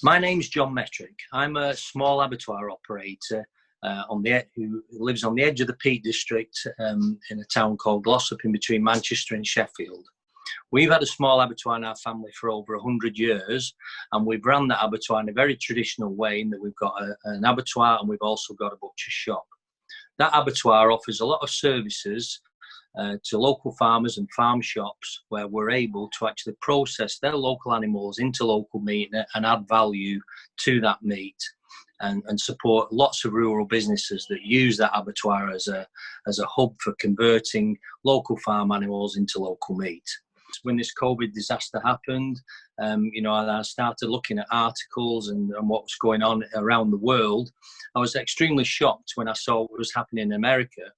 My name's John Mettrick. I'm a small abattoir operator who lives on the edge of the Peak District in a town called Glossop in between Manchester and Sheffield. We've had a small abattoir in our family for over 100 years, and we've run that abattoir in a very traditional way in that we've got an abattoir and we've also got a butcher shop. That abattoir offers a lot of services to local farmers and farm shops where we're able to actually process their local animals into local meat and add value to that meat and support lots of rural businesses that use that abattoir as a hub for converting local farm animals into local meat. When this COVID disaster happened, I started looking at articles and what was going on around the world. I was extremely shocked when I saw what was happening in America,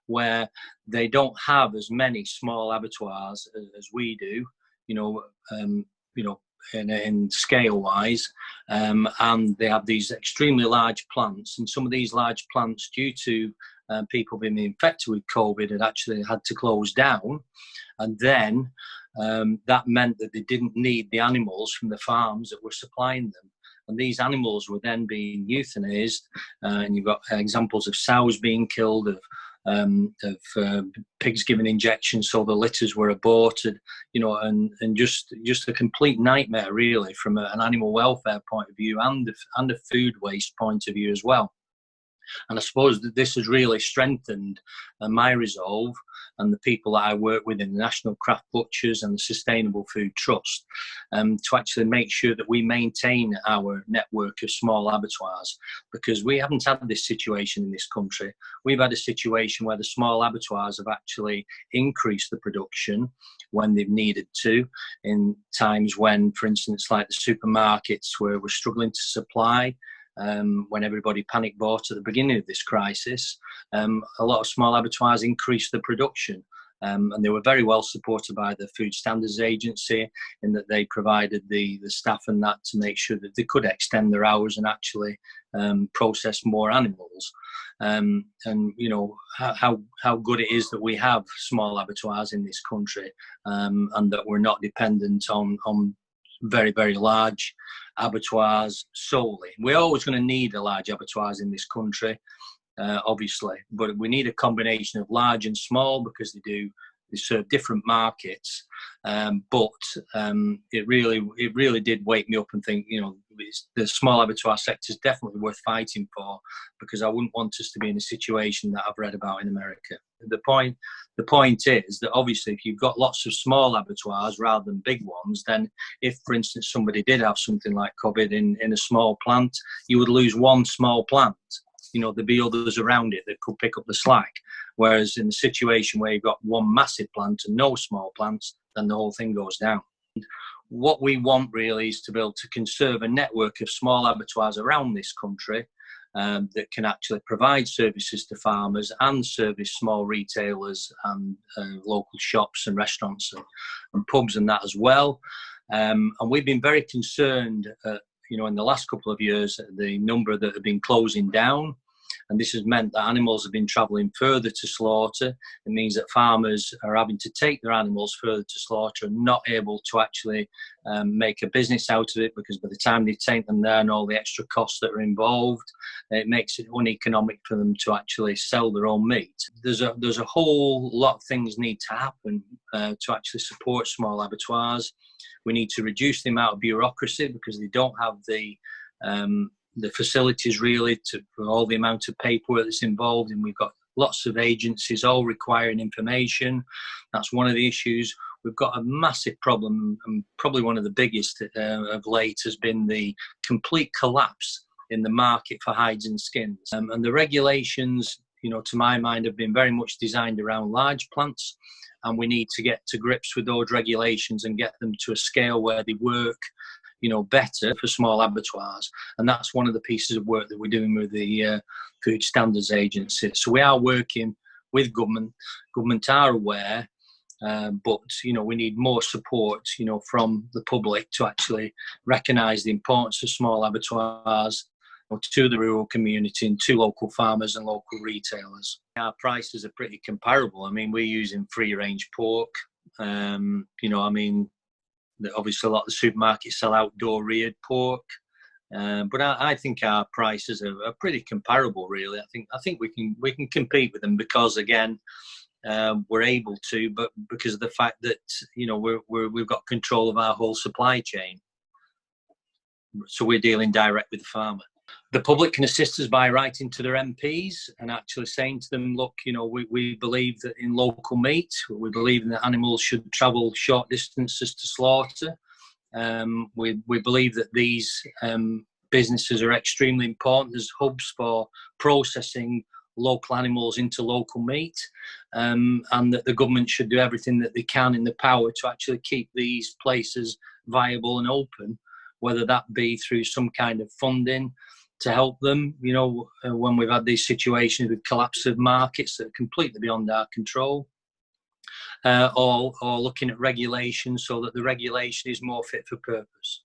where they don't have as many small abattoirs as we do, in scale wise, and they have these extremely large plants. And some of these large plants, due to people being infected with COVID, had actually had to close down. And then that meant that they didn't need the animals from the farms that were supplying them. And these animals were then being euthanized, and you've got examples of sows being killed, of pigs given injections so the litters were aborted, and just a complete nightmare really from an animal welfare point of view and a food waste point of view as well. And I suppose that this has really strengthened my resolve and the people that I work with in the National Craft Butchers and the Sustainable Food Trust to actually make sure that we maintain our network of small abattoirs, because we haven't had this situation in this country. We've had a situation where the small abattoirs have actually increased the production when they've needed to, in times when, for instance, like the supermarkets were struggling to supply. When everybody panic bought at the beginning of this crisis, a lot of small abattoirs increased the production, and they were very well supported by the Food Standards Agency in that they provided the staff and that to make sure that they could extend their hours and actually process more animals. And how good it is that we have small abattoirs in this country, and that we're not dependent on very, very large abattoirs solely. We're always going to need a large abattoirs in this country, obviously, but we need a combination of large and small because they serve different markets. But it really did wake me up and think, the small abattoir sector is definitely worth fighting for, because I wouldn't want us to be in a situation that I've read about in America. The point is that obviously if you've got lots of small abattoirs rather than big ones, then if, for instance, somebody did have something like COVID in a small plant, you would lose one small plant. There'd be others around it that could pick up the slack. Whereas in a situation where you've got one massive plant and no small plants, then the whole thing goes down. What we want really is to be able to conserve a network of small abattoirs around this country that can actually provide services to farmers and service small retailers and local shops and restaurants and pubs and that as well. And we've been very concerned, in the last couple of years, the number that have been closing down. And this has meant that animals have been travelling further to slaughter. It means that farmers are having to take their animals further to slaughter and not able to actually make a business out of it, because by the time they take them there and all the extra costs that are involved, it makes it uneconomic for them to actually sell their own meat. There's a whole lot of things need to happen to actually support small abattoirs. We need to reduce the amount of bureaucracy because they don't have the facilities really for all the amount of paperwork that's involved, and we've got lots of agencies all requiring information. That's one of the issues. We've got a massive problem, and probably one of the biggest of late has been the complete collapse in the market for hides and skins. And the regulations, to my mind, have been very much designed around large plants, and we need to get to grips with those regulations and get them to a scale where they work better for small abattoirs. And that's one of the pieces of work that we're doing with the Food Standards Agency. So we are working with government. Government are aware, but we need more support from the public to actually recognise the importance of small abattoirs to the rural community and to local farmers and local retailers. Our prices are pretty comparable. I mean, we're using free range pork. Obviously a lot of the supermarkets sell outdoor reared pork. But I think our prices are pretty comparable, really. I think we can compete with them because, again, we're able to, but because of the fact that we've got control of our whole supply chain, so we're dealing direct with the farmer. The public can assist us by writing to their MPs and actually saying to them, look, we believe that in local meat, we believe that animals should travel short distances to slaughter. We believe that these businesses are extremely important as hubs for processing local animals into local meat, and that the government should do everything that they can in the power to actually keep these places viable and open, whether that be through some kind of funding to help them, when we've had these situations with collapse of markets that are completely beyond our control, or looking at regulation so that the regulation is more fit for purpose.